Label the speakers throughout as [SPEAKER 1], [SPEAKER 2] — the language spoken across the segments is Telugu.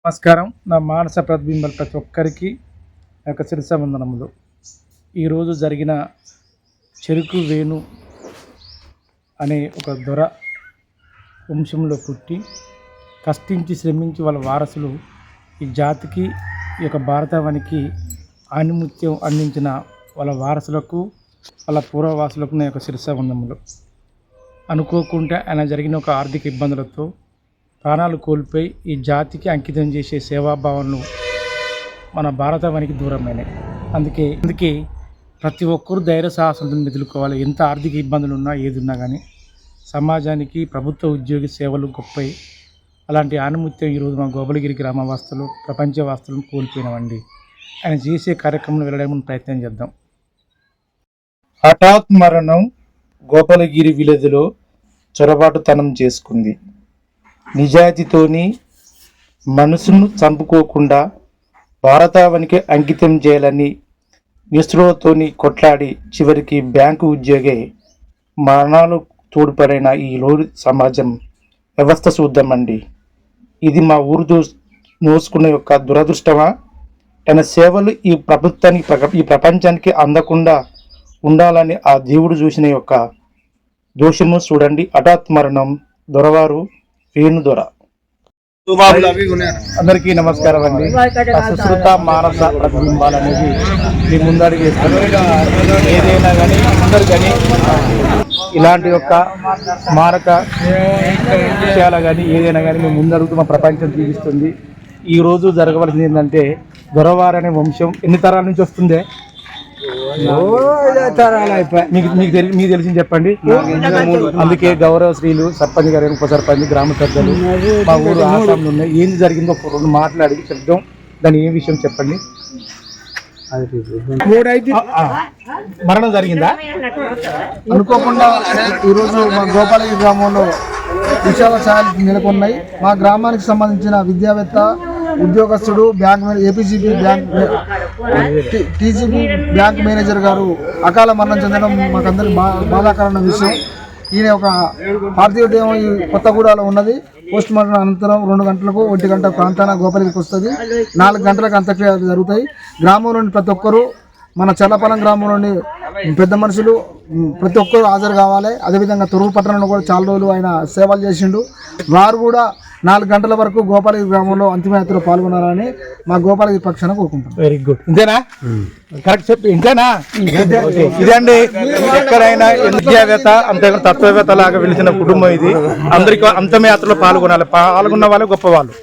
[SPEAKER 1] నమస్కారం. నా మానస ప్రతిబింబాలు ప్రతి ఒక్కరికి యొక్క శిరసావందనములు. ఈరోజు జరిగిన చెరుకు వేణు అనే ఒక దొర వంశంలో పుట్టి కష్టించి శ్రమించి వాళ్ళ వారసులు ఈ జాతికి ఈ యొక్క భారతావనికి ఆణిముత్యం అందించిన వాళ్ళ వారసులకు వాళ్ళ పూర్వవాసులకు నా యొక్క శిరసావందనములు. అనుకోకుండా ఆయన జరిగిన ఒక ఆర్థిక ఇబ్బందులతో ప్రాణాలు కోల్పోయి ఈ జాతికి అంకితం చేసే సేవాభావాలను మన భారతావనికి దూరమైనాయి. అందుకే ప్రతి ఒక్కరూ ధైర్య సాహసంతో ఎదుర్కోవాలి. ఎంత ఆర్థిక ఇబ్బందులు ఉన్నా ఏది ఉన్నా కానీ సమాజానికి ప్రభుత్వ ఉద్యోగి సేవలు గొప్పవి. అలాంటి ఆనుమత్యం ఈరోజు మా గోపాలగిరి గ్రామవాస్తులు ప్రపంచవాస్తులను కోల్పోయినామండి. ఆయన చేసే కార్యక్రమంలో వెళ్ళడానికి ప్రయత్నం చేద్దాం. హఠాత్ మరణం గోపాలగిరి విలేజ్లో చొరబాటుతనం చేసుకుంది. నిజాయితీతోని మనసును చంపుకోకుండా భారతావనికి అంకితం చేయాలని నిస్పృహతోని కొట్లాడి చివరికి బ్యాంకు ఉద్యోగే మరణాలు తోడ్పడిన ఈ లోరి సమాజం వ్యవస్థ చూద్దామండి. ఇది మా ఊరు నోసుకున్న యొక్క దురదృష్టమా? తన సేవలు ఈ ప్రభుత్వానికి ఈ ప్రపంచానికి అందకుండా ఉండాలని ఆ దేవుడు చూసిన యొక్క దోషము చూడండి. హఠాత్ మరణం దొరవారు వేణు దొర. అందరికీ నమస్కారం అండి. సుశ్రుత మానస ప్రతిబింబాలు అనేది మీ ముందడుగు వేస్తాను. ఏదైనా కానీ అందరు కానీ ఇలాంటి యొక్క స్మారక విషయాలు కానీ ఏదైనా కానీ మేము ముందడుగుతూ మా ప్రపంచం చూపిస్తుంది. ఈరోజు జరగవలసింది ఏంటంటే దొరవారు అనే వంశం ఎన్ని తరాల నుంచి వస్తుందే మీకు తెలిసింది చెప్పండి. అందుకే గౌరవ శ్రీలు సర్పంచ్ గారు, ఉప సర్పంచ్, గ్రామ పెద్దలు మా ఊరు ఆసాంలో ఉన్నాయి. ఏం జరిగిందో ఒక రెండు మాట్లాడి చెప్దాం. దాని ఏ విషయం చెప్పండి. మరణం జరిగిందా?
[SPEAKER 2] అనుకోకుండా ఈరోజు మా గోపాలగిరి గ్రామంలో విషాద ఛాయలు నెలకొన్నాయి. మా గ్రామానికి సంబంధించిన విద్యావేత్త, ఉద్యోగస్తుడు, bank APCB bank TCB bank manager గారు అకాల మరణం చెందడం మాకందరికి బాధాకరమైన విషయం. ఈయన ఒక పార్థివ దేహం ఈ కొత్తగూడలో ఉన్నది. పోస్ట్ మార్టం అనంతరం 2 గంటలకు 1 గంట ప్రాంతాన గోపాలగిరికి వస్తుంది. 4 గంటలకు అంత్యక్రియలు జరుగుతాయి. గ్రామంలోని ప్రతి ఒక్కరూ, మన చల్లపల్లం గ్రామంలోని పెద్ద మనుషులు ప్రతి ఒక్కరు హాజరు కావాలి. అదేవిధంగా తొరుగు పట్టణంలో కూడా చాలా రోజులు ఆయన సేవలు చేసిండు. వారు కూడా 4 గంటల వరకు గోపాలగిరి గ్రామంలో అంతిమయాత్రలో పాల్గొనాలని మా గోపాలగిరి పక్షాన కోరుకుంటాం.
[SPEAKER 1] Very good. ఇంతేనా? కరెక్ట్ చెప్పి ఇంతేనా? ఇదండి ఎక్కడైనా విద్యావేత్త అంతేగా తత్వవేత్త లాగా వెలిసిన కుటుంబం ఇది. అందరికీ అంతిమయాత్రలో పాల్గొనాలి. పాల్గొన్న వాళ్ళు గొప్పవాళ్ళు.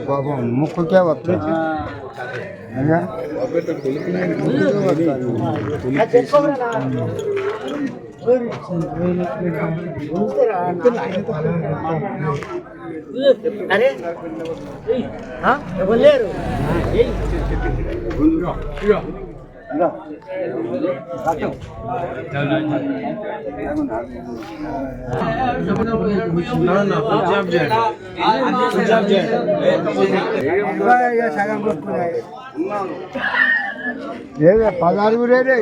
[SPEAKER 2] बाबा मुख्य क्या बात
[SPEAKER 3] अरे हाँ बोले
[SPEAKER 2] पगार भी रे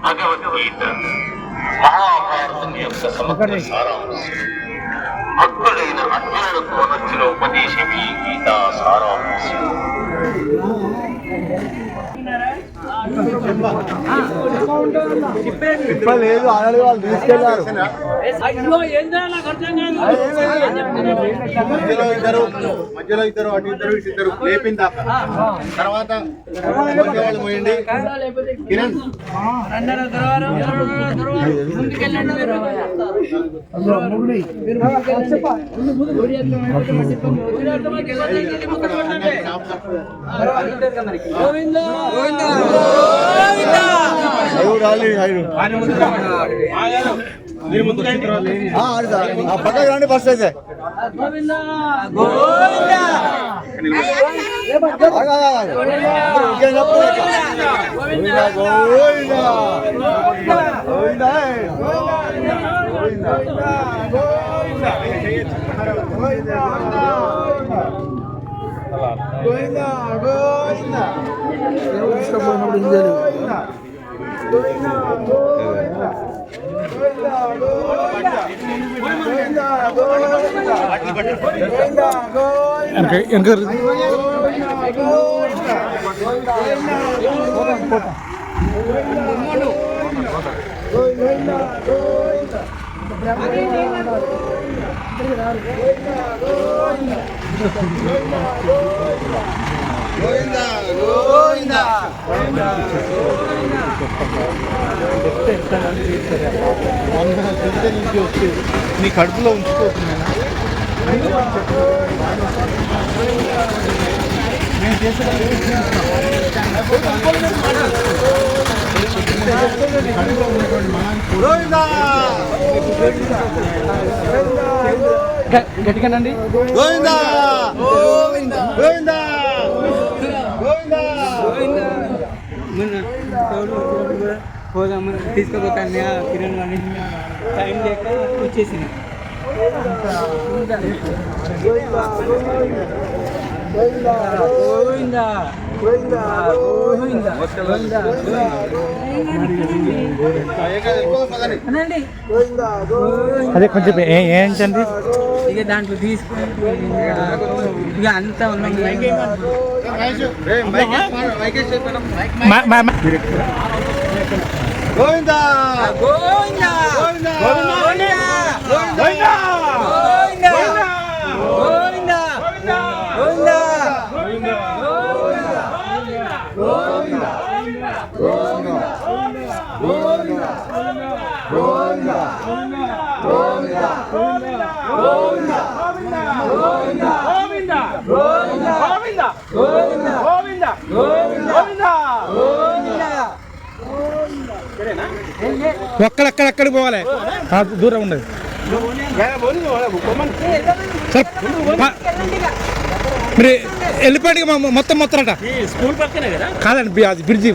[SPEAKER 4] భగవద్గీత మహాభారతం యొక్క సమగ్ర సారాంశం. భక్తుడైన అర్జునులకు నచ్చిన ఉపదేశమే గీతా సారాంశం.
[SPEAKER 2] లేదు ఆల్రెడీ వాళ్ళు తీసుకెళ్ళారు.
[SPEAKER 5] మధ్యలో ఇద్దరు అటు ఇద్దరు ఇటు ఇద్దరు లేపిన దాకా తర్వాత వాళ్ళు పోయండి. కిరణ్
[SPEAKER 2] పక్కకి రండి ఫస్ట్ అయితే.
[SPEAKER 5] నీ కడుపులో ఉంచుకోకుండా
[SPEAKER 1] గట్టిగానండి.
[SPEAKER 2] గోవిందా గోవిందా గోవిందా
[SPEAKER 3] పోదామని తీసుకోపోతాను కిరణ్ అని టైం లేక వచ్చేసిన. గోవిందా
[SPEAKER 1] అదే కొంచెం ఏంటండి
[SPEAKER 3] ఇక దాంట్లో తీసుకుని ఇక అంతా ఉన్నాం.
[SPEAKER 2] గోవిందా
[SPEAKER 3] గోవిందా
[SPEAKER 1] ఒక్కడెక్కడెక్కడికి పోవాలి, దూరం ఉండదు. మీరు వెళ్ళిపోయాక మొత్తం మొత్తం
[SPEAKER 3] స్కూల్ పక్కనే కదా
[SPEAKER 1] కాదండి, అది బ్రిడ్జి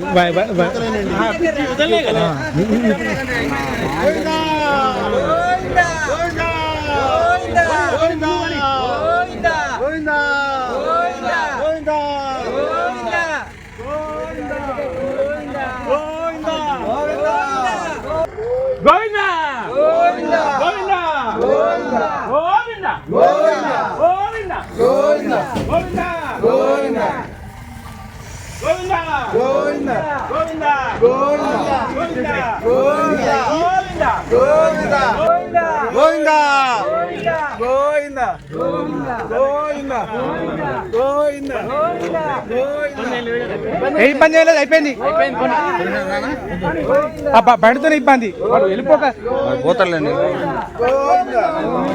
[SPEAKER 1] ఏం పని చేయలేదు, అయిపోయింది. బయటతోనే ఇబ్బంది, వాడు వెళ్ళిపోక
[SPEAKER 5] పోతారులేండి.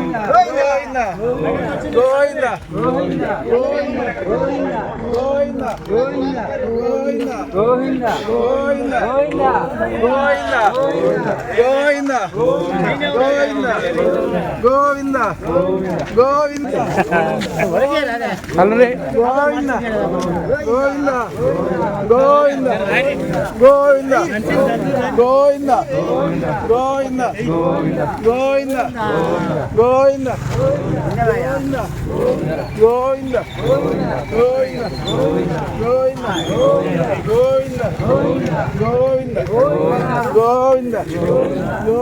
[SPEAKER 2] గోవింద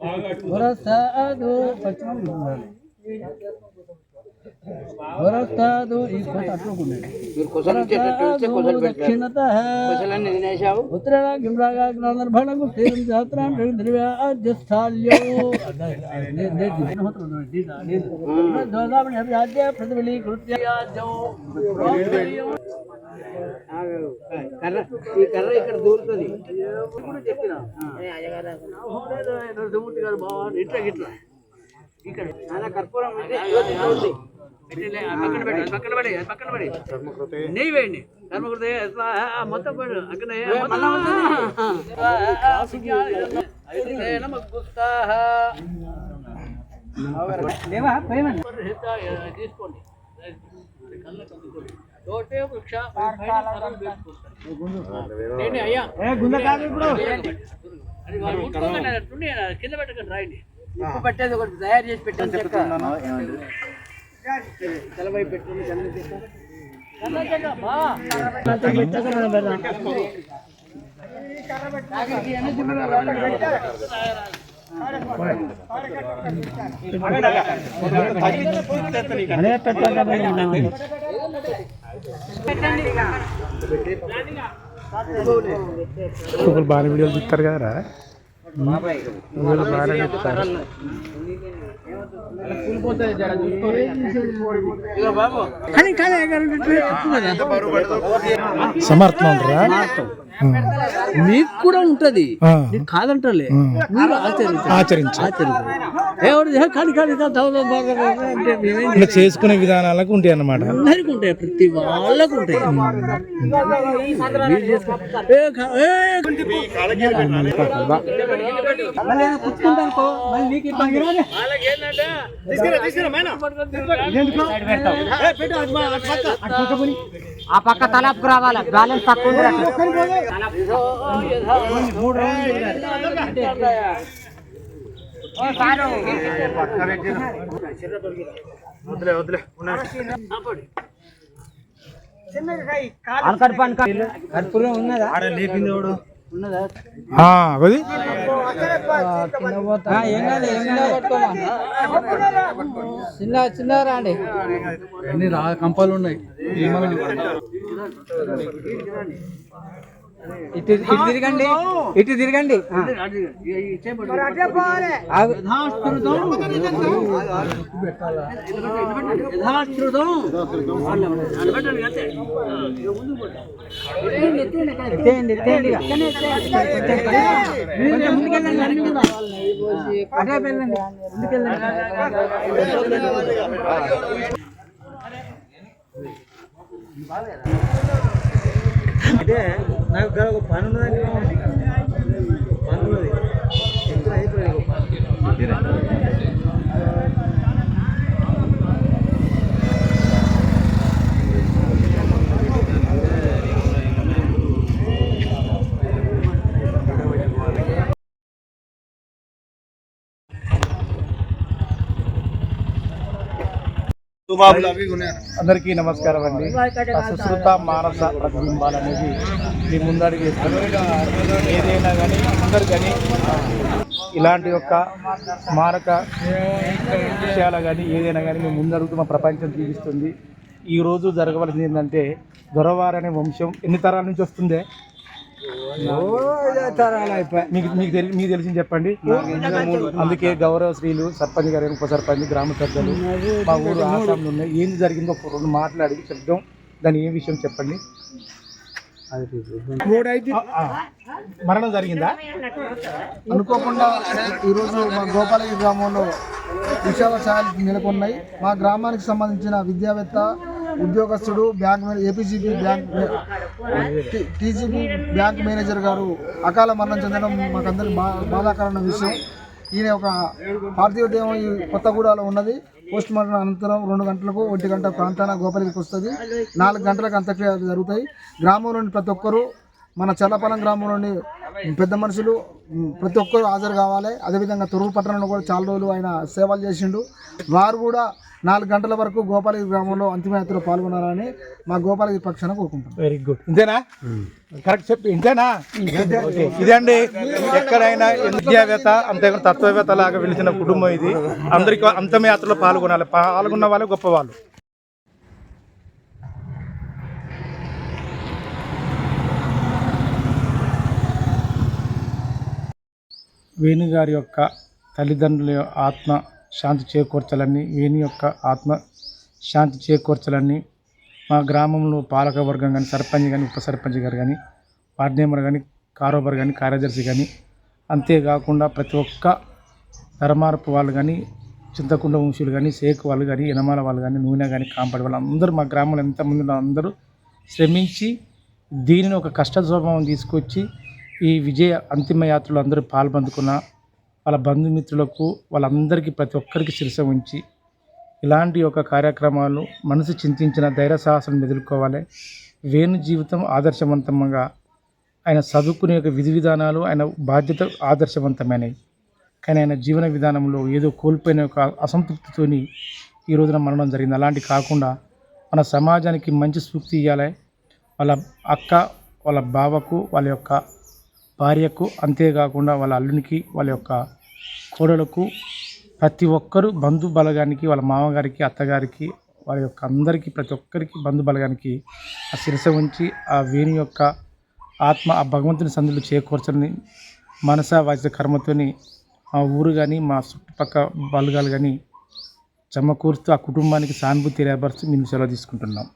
[SPEAKER 3] వరసాదు వరసాదు ఈ కొత్త అట్లుకున్నాడు దక్షిణత ఉత్తరాణ గిమ్రాగాగ్నందర్భణకు తీరం జాత్రాం ద్రవ్యాజ్యస్థాల్యో రాజ్య ప్రతిబలీకృత్య ఈ కర్ర ఇక్కడ దూరుతుంది చెప్పిన బాబా ఇట్లా ఇట్లా ఇక్కడ చాలా కర్పూరం పక్కన పడి నెయ్యి వేయండి కర్మకృతే మొత్తం అక్కడ తీసుకోండి కింద పెట్టకండి రాయండి ఉప్పు పట్టేది ఒకటి తయారు చేసి పెట్టాను తలపై పెట్టండి
[SPEAKER 1] బాగా వీడియోలు చూస్తారు కదరా బాగా చెప్తారు సమర్థం అంటారా
[SPEAKER 3] మీకు కూడా ఉంటది కాదంటలే మీరు ఆచరించాలి
[SPEAKER 1] చేసుకునే విధానాలకు ఉంటాయి అన్నమాట.
[SPEAKER 3] అందరికి ఉంటాయి, ప్రతి వాళ్ళకు ఉంటాయి.
[SPEAKER 6] ఆ పక్క తలాపుకు రావాలి, బ్యాలెన్స్ తక్కువ కర్పూరం ఉన్నదా లేపింది ఉన్నదా చిన్న చిన్న రాండి
[SPEAKER 3] అన్ని కంపాలు ఉన్నాయి.
[SPEAKER 6] ఇటు తిరగండి, ఇటు తిరగండి.
[SPEAKER 3] అంటే నాకు ఒక పని ఉన్నదండి, పని ఉన్నది ఎక్కడ అయిపోయింది.
[SPEAKER 1] అందరికీ నమస్కారం అండి. సుశ్రుత మానస ప్రతిబింబాలు అనేది మీ ముందడుగు వేస్తుంది. ఏదైనా కానీ అందరు కానీ ఇలాంటి యొక్క స్మారక విషయాలు కానీ ఏదైనా కానీ మీ ముందడుగుతూ మా ప్రపంచం చూపిస్తుంది. ఈరోజు జరగవలసింది ఏంటంటే, దొరవారనే వంశం ఎన్ని తరాల నుంచి వస్తుందే మీకు తెలిసింది చెప్పండి. అందుకే గౌరవ శ్రీలు సర్పంచ్ గారు, ఉప సర్పంచ్, గ్రామ పెద్దలు, మా ఊరు ఆసాంలో ఉన్నాయి. ఏం జరిగిందో ఒక రెండు మాట్లాడి చెప్దాం. దాని ఏం విషయం చెప్పండి. మరణం జరిగిందా?
[SPEAKER 2] అనుకోకుండా ఈరోజు మా గోపాలగిరి గ్రామంలో విషాద ఛాయలు నెలకొన్నాయి. మా గ్రామానికి సంబంధించిన విద్యావేత్త, ఉద్యోగస్తుడు, bank APGP bank TGP bank manager గారు అకాల మరణం చెందడం మాకందరికి బాధాకరమైన విషయం. ఈయన ఒక పార్థివ దేవం ఈ కొత్తగూడలో ఉన్నది. పోస్ట్ మార్టం అనంతరం 2 గంటలకు 1 గంట ప్రాంతాన గోపాలగిరికి వస్తుంది. 4 గంటలకు అంత్యక్రియలు జరుగుతాయి. గ్రామంలోని ప్రతి ఒక్కరూ, మన చల్లపాలెం గ్రామంలోని పెద్ద మనుషులు ప్రతి ఒక్కరు హాజరు కావాలి. అదేవిధంగా తొర్రూరు పట్టణంలో కూడా చాలా రోజులు ఆయన సేవలు చేసిండు. వారు కూడా 4 గంటల వరకు గోపాలగిరి గ్రామంలో అంతిమయాత్రలో పాల్గొనాలని మా గోపాలగిరి పక్షాన కోరుకుంటున్నాం.
[SPEAKER 1] Very good. ఇంతేనా? కరెక్ట్ చెప్పి ఇంతేనా? ఓకే. ఇదండి ఎక్కడైనా విద్యావేత్త అంతేకాదు తత్వవేత్త లాగా వెలిసిన కుటుంబం ఇది. అందరికీ అంతిమయాత్రలో పాల్గొనాలి. పాల్గొన్న వాళ్ళే గొప్పవాళ్ళు. వేణుగారి యొక్క తల్లిదండ్రుల ఆత్మ శాంతి చేకూర్చాలని, వేణు యొక్క ఆత్మ శాంతి చేకూర్చాలని మా గ్రామంలో పాలక వర్గం కానీ, సర్పంచ్ కానీ, ఉప సర్పంచ్ గారు కానీ, వార్డు మెంబర్ కానీ, కారోబార్ కానీ, కార్యదర్శి కానీ, అంతేకాకుండా ప్రతి ఒక్క ధర్మారపు వాళ్ళు కానీ, చింతకుండ వంశీయులు కానీ, సేకు వాళ్ళు కానీ, యనమాల వాళ్ళు కానీ, నూనె కానీ, కాంపడి వాళ్ళు అందరూ మా గ్రామంలో ఎంతమంది ఉన్నారు అందరూ శ్రమించి దీనిని ఒక కష్ట స్వభావం తీసుకొచ్చి ఈ విజయ అంతిమ యాత్రలో అందరూ పాల్పందుకున్న వాళ్ళ బంధుమిత్రులకు వాళ్ళందరికీ ప్రతి ఒక్కరికి శిరస ఉంచి ఇలాంటి ఒక కార్యక్రమాలు మనసు చింతించిన ధైర్య సాహసం ఎదుర్కోవాలి. వేణు జీవితం ఆదర్శవంతంగా ఆయన చదువుకునే యొక్క విధి విధానాలు ఆయన బాధ్యత ఆదర్శవంతమైనవి. కానీ ఆయన జీవన విధానంలో ఏదో కోల్పోయిన ఒక అసంతృప్తితోని ఈ రోజున మరణం జరిగింది. అలాంటి కాకుండా మన సమాజానికి మంచి స్ఫూర్తి ఇవ్వాలి. వాళ్ళ అక్క, వాళ్ళ బావకు, వాళ్ళ యొక్క భార్యకు, అంతేకాకుండా వాళ్ళ అల్లునికి, వాళ్ళ యొక్క కోడలకు, ప్రతి ఒక్కరూ బంధు బలగానికి, వాళ్ళ మామగారికి, అత్తగారికి, వాళ్ళ యొక్క అందరికీ ప్రతి ఒక్కరికి బంధు బలగానికి ఆ శిరస ఉంచి ఆ వేణు యొక్క ఆత్మ ఆ భగవంతుని సందులు చేకూర్చని మనస వాచ కర్మతోని మా ఊరు కానీ మా చుట్టుపక్క బలగాలు కానీ జమకూరుస్తూ ఆ కుటుంబానికి సానుభూతి తెలియపరుస్తూ మేము సెలవు తీసుకుంటున్నాం.